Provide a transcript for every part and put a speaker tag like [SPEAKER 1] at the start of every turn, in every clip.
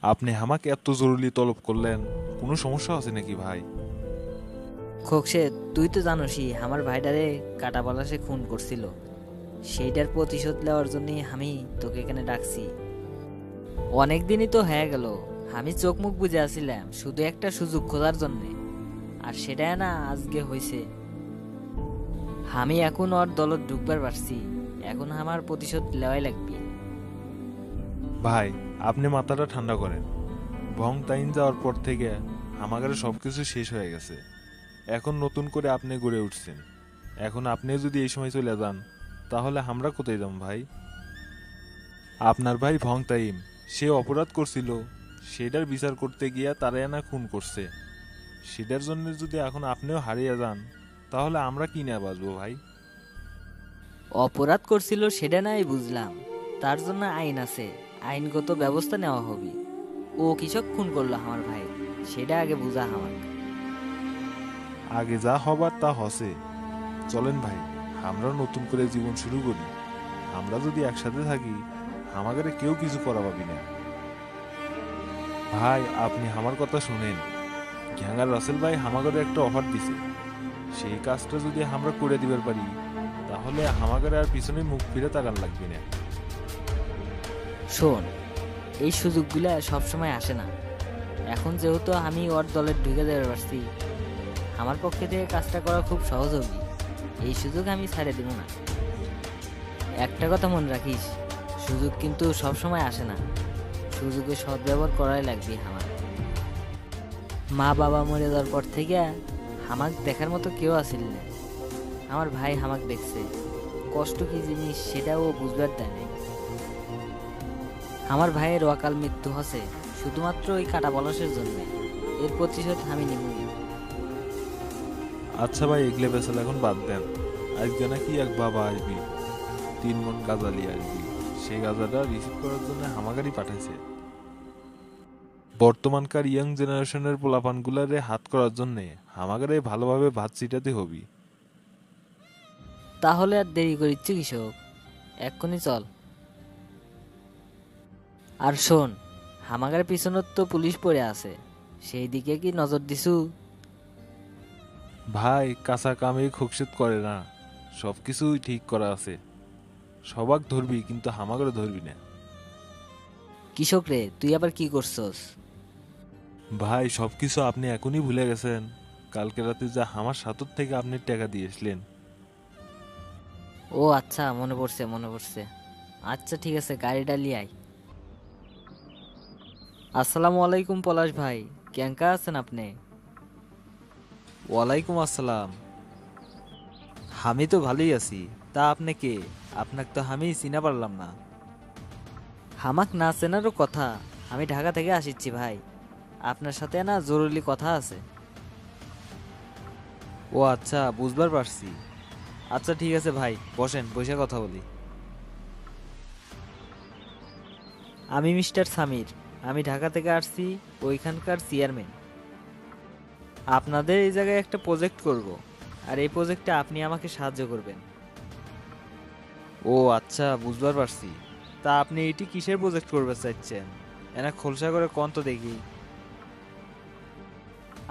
[SPEAKER 1] আপনি আমাকে এত জরুরি তলব করলেন, কোনো সমস্যা আছে নাকি ভাই?
[SPEAKER 2] খোকসে, তুই তো জানোসই আমার ভাইটারে কাটা পলাশে খুন করছিল। সেইটার প্রতিশোধ নেওয়ার জন্যই আমি তোকে এখানে ডাকছি। অনেক দিনই তো হয়ে গেল, আমি চোখ মুখ বুজে আসছিলাম শুধু একটা সুযোগ খোঁজার জন্যে। আর সেটাই না আজকে হয়েছে। আমি এখন ওর দলত ঢুকবার পারছি। এখন আমার প্রতিশোধ নেওয়াই লাগবে।
[SPEAKER 1] ভাই, আপনি মাথাটা ঠান্ডা করেন। ভং তাইন যাওয়ার পর থেকে আমাদের সবকিছু শেষ হয়ে গেছে। এখন নতুন করে আপনি গড়ে উঠছেন। এখন আপনি যদি এই সময় চলে যান, তাহলে আমরা কোথায় যাব ভাই? আপনার ভাই ভং তাইম, সে অপরাধ করছিল, সেটার বিচার করতে গিয়া তারাই না খুন করছে। সেটার জন্য যদি এখন আপনিও হারিয়ে যান, তাহলে আমরা কি নিয়ে বাঁচবো ভাই?
[SPEAKER 2] অপরাধ করছিল সেটা নাই বুঝলাম, তার জন্য আইন আছে, আইনগত ব্যবস্থা নেওয়া হবে। ও কৃষক খুন করলো আমার ভাই, সেটা আগে বুঝা আমার।
[SPEAKER 1] আগে যা হবার তা হসে। চলেন ভাই, আমরা নতুন করে জীবন শুরু করি। আমরা যদি একসাথে থাকি, আমাদের কেউ কিছু করা পাবি না। ভাই, আপনি আমার কথা শুনেন। গ্যাঙ্গার রাসেল ভাই আমাদের একটা অফার দিছে। সেই কাজটা যদি আমরা করে দিবার পারি, তাহলে আমাদের আর পিছনে মুখ ফিরে তাকান লাগবে না।
[SPEAKER 2] শোন, এই সুযোগগুলা সবসময় আসে না। এখন যেহেতু আমি ওর দলে ঢুকে যেতে পারছি, আমার পক্ষে থেকে কাজটা করা খুব সহজ হবে। এই সুযোগ আমি ছাড়ে দিব না। একটা কথা মনে রাখিস, সুযোগ কিন্তু সবসময় আসে না। সুযোগের সদ্ব্যবহার করাই লাগবে আমার। মা বাবা মরে যাওয়ার পর থেকে হামাক দেখার মতো কেউ আসিল না। আমার ভাই হামাক দেখছে, কষ্ট কি জিনিস সেটাও বুঝবার দেয় নাই। আমার ভাইয়ের অকাল মৃত্যু হচ্ছে শুধুমাত্র ওই কাটা বলসের জন্য। এর প্রতিশোধ আমি নিবই।
[SPEAKER 1] আচ্ছা ভাই, এগলে পেছাল এখন বাদ দেন। আজকে নাকি এক বাবা আসবি, 3 মণ গাঁজা নিয়ে আসবি। সেই গাঁজাটা রিসিভ করার জন্য হামাগারি পাঠাইছে। বর্তমানকার ইয়াং জেনারেশনের পোলাপানগুলারে হাত করার জন্যে হামাগারে ভালোভাবে ভাত ছিটাতে হবি।
[SPEAKER 2] তাহলে আর দেরি করিচ্ছি কৃষক, এক্ষুনি চল। আর শোন, হামাগার পিছনত তো পুলিশ পড়ে আছে, সেই দিকে কি নজর দিছু?
[SPEAKER 1] ভাই, কাঁচা কামে খুকশিত করে না। সবকিছুই ঠিক করা আছে। সবাক ধরবি, কিন্তু হামাগারে ধরবি না।
[SPEAKER 2] কৃষক রে, তুই আবার কি করছস?
[SPEAKER 1] ভাই, সবকিছু আপনি এখনই ভুলে গেছেন। কালকে রাতে যা আমার সাতর থেকে আপনি টাকা দিয়েছিলেন।
[SPEAKER 2] ও আচ্ছা, মনে পড়ছে মনে পড়ছে। আচ্ছা ঠিক আছে, গাড়িটা লিয়াই। আসসালামু আলাইকুম পলাশ ভাই, কেঙ্কা আছেন আপনি?
[SPEAKER 3] ওয়ালাইকুম আসসালাম। আমি তো ভালোই আছি। তা আপনি কে? আপনাকে তো আমি চিনা পারলাম না।
[SPEAKER 2] হামাক না চেনারও কথা, আমি ঢাকা থেকে আসিচ্ছি ভাই। আপনার সাথে না জরুরি কথা আছে।
[SPEAKER 3] ও আচ্ছা, বুঝবার পারছি। আচ্ছা ঠিক আছে ভাই, বসেন, বসে কথা বলি।
[SPEAKER 2] আমি মিস্টার সামির, আমি ঢাকা থেকে আসছি, ওইখানকার চেয়ারম্যান। আপনাদের এই জায়গায় একটা প্রজেক্ট করব, আর এই প্রজেক্টে আপনি আমাকে সাহায্য করবেন।
[SPEAKER 3] ও আচ্ছা, বুঝবার পারছি। তা আপনি এটি কিসের প্রজেক্ট করবে চাইছেন? এনা খোলসা করে কোন তো দেখি।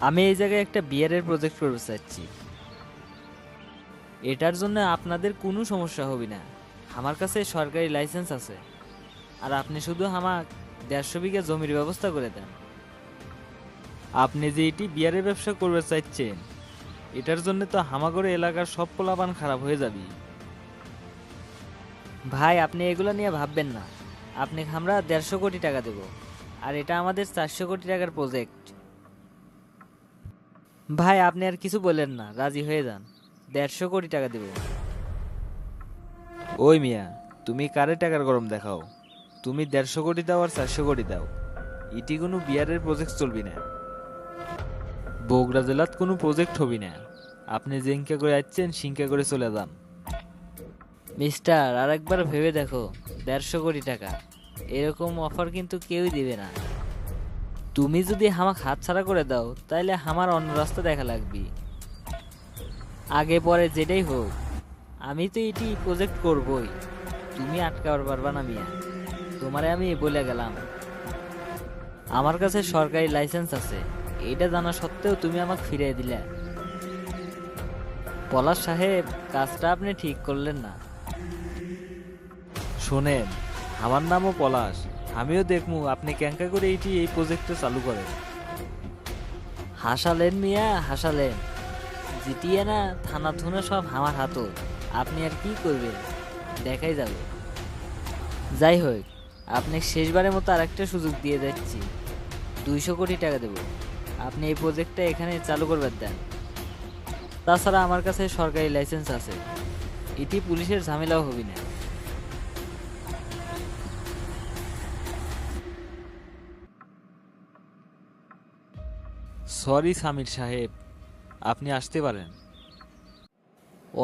[SPEAKER 2] আমি এই জায়গায় একটা বিয়ারের প্রজেক্ট করতে চাচ্ছি। এটার জন্য আপনাদের কোনো সমস্যা হবে না। আমার কাছে সরকারি লাইসেন্স আছে। আর আপনি শুধু আমার 150 বিঘা জমির ব্যবস্থা করে দেন। আপনি যে এটি বিয়ারের ব্যবসা করতে চাইছেন, এটার জন্য তো হামাগড়ে এলাকার সব পোলাপান খারাপ হয়ে যাবে। ভাই, আপনি এগুলো নিয়ে ভাববেন না। আপনি আমরা 150 কোটি টাকা দেব, আর এটা আমাদের 400 কোটি টাকার প্রজেক্ট। ভাই, আপনি আর কিছু বলেন না, রাজি হয়ে যান। 150 কোটি টাকা দেব।
[SPEAKER 3] ওই মিয়া, তুমি কারে টাকার গরম দেখাও? তুমি 150 কোটি দাও আর 400 কোটি দাও, এটি কোনো বিয়ারের প্রজেক্ট চলবি না। বগুড়া জেলাত কোনো প্রজেক্ট হবি না। আপনি জিঙ্কা করে আসছেন, সিঙ্কা করে চলে যান।
[SPEAKER 2] মিস্টার, আর একবার ভেবে দেখো। 150 কোটি টাকা এরকম অফার কিন্তু কেউই দিবে না। তুমি যদি আমাকে হাতছাড়া করে দাও, তাইলে আমার অন্য রাস্তা দেখা লাগবে। আগে পরে যেটাই হোক, আমি তো এটি প্রজেক্ট করবই। তুমি আটকাবার পারবা না মিয়া, তোমারে আমি বলে গেলাম। আমার কাছে সরকারি লাইসেন্স আছে, এইটা জানা সত্ত্বেও তুমি আমাকে ফিরিয়ে দিলে। পলাশ সাহেব, কাজটা আপনি ঠিক করলেন না।
[SPEAKER 3] শোনেন, আমার নামও পলাশ, আমিও দেখমু আপনি ক্যাঙ্কা করে এই প্রজেক্টটা চালু করেন।
[SPEAKER 2] হাসালেন মিয়া, হাসালেন। জিতিয়ে না থানা থুনা সব আমার হাতও, আপনি আর কি করবেন দেখাই যাবে। যাই হোক, আপনি শেষবারের মতো আরেকটা সুযোগ দিয়ে যাচ্ছি, 200 কোটি টাকা দেব, আপনি এই প্রজেক্টটা এখানে চালু করবার দেন। তাছাড়া আমার কাছে সরকারি লাইসেন্স আছে, এটি পুলিশের ঝামেলাও হবি না।
[SPEAKER 3] সরি সামির সাহেব, আপনি আসতে পারেন।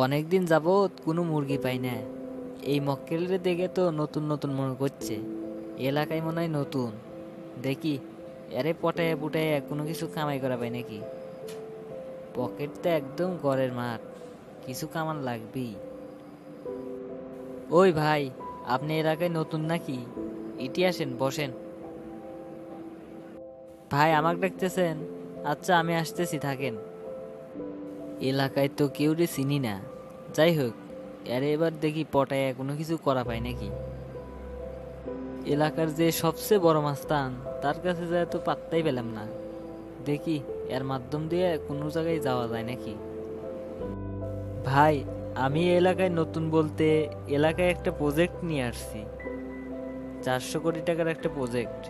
[SPEAKER 2] অনেকদিন যাবৎ কোনো মুরগি পাই না, এই মক্কেলের দেখে তো নতুন নতুন মনে করছে, এলাকায় মনে হয় নতুন। দেখি এরে পটায় পুটায় কোনো কিছু কামাই করা পাই নাকি। পকেট তো একদম ঘরের মাঠ, কিছু কামান লাগবেই। ওই ভাই, আপনি এলাকায় নতুন নাকি? ইটি আসেন, বসেন। ভাই আমাকে ডাকতেছেন? আচ্ছা আমি আসতেছি, থাকেন। এলাকায় তো কেউ রে চিনি না, যাই হোক এর এবার দেখি পটায় কোনো কিছু করা পায় নাকি। এলাকার যে সবচেয়ে বড় মাস্তান, তার কাছে যায় তো পাত্তাই পেলাম না। দেখি এর মাধ্যম দিয়ে কোনো জায়গায় যাওয়া যায় নাকি। ভাই, আমি এই এলাকায় নতুন বলতে, এলাকায় একটা প্রজেক্ট নিয়ে আসছি, 400 কোটি টাকার একটা প্রজেক্ট।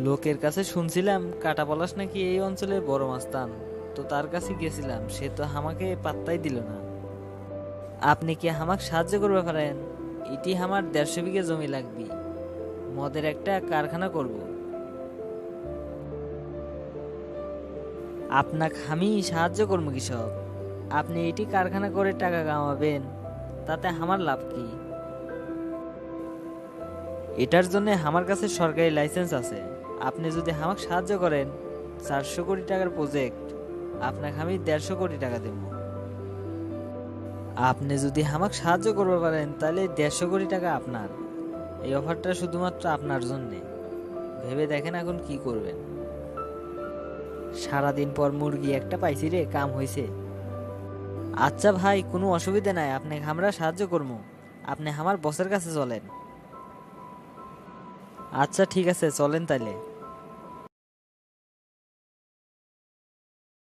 [SPEAKER 2] লোকের কাছে শুনছিলাম কাটা পলাশ নাকি এই অঞ্চলের বড় মাস্তান, তো তার কাছে গেছিলাম, সে তো আমাকে পাত্তাই দিল না। আপনি কি আমাকে সাহায্য করবে পারেন? এটি আমার 150 বিঘা জমি লাগবে, মদের একটা কারখানা করব। আপনাকে আমি সাহায্য করবো কৃষক, আপনি এটি কারখানা করে টাকা কামাবেন, তাতে আমার লাভ কি? এটার জন্য আমার কাছে সরকারি লাইসেন্স আছে, আপনি যদি আমাকে সাহায্য করেন, 400 কোটি টাকার প্রজেক্ট, আপনাকে আমি 150 কোটি টাকা দেব। আপনি যদি আমাকে সাহায্য করতে পারেন তাহলে 150 কোটি টাকা আপনার। এই অফারটা শুধুমাত্র আপনার জন্যে, ভেবে দেখেন এখন কি করবেন। সারাদিন পর মুরগি একটা পাইছি রে, কাম হয়েছে। আচ্ছা ভাই, কোনো অসুবিধা নাই, আপনাকে আমরা সাহায্য করবো, আপনি আমার বসের কাছে চলেন। আচ্ছা ঠিক আছে, চলেন তাইলে।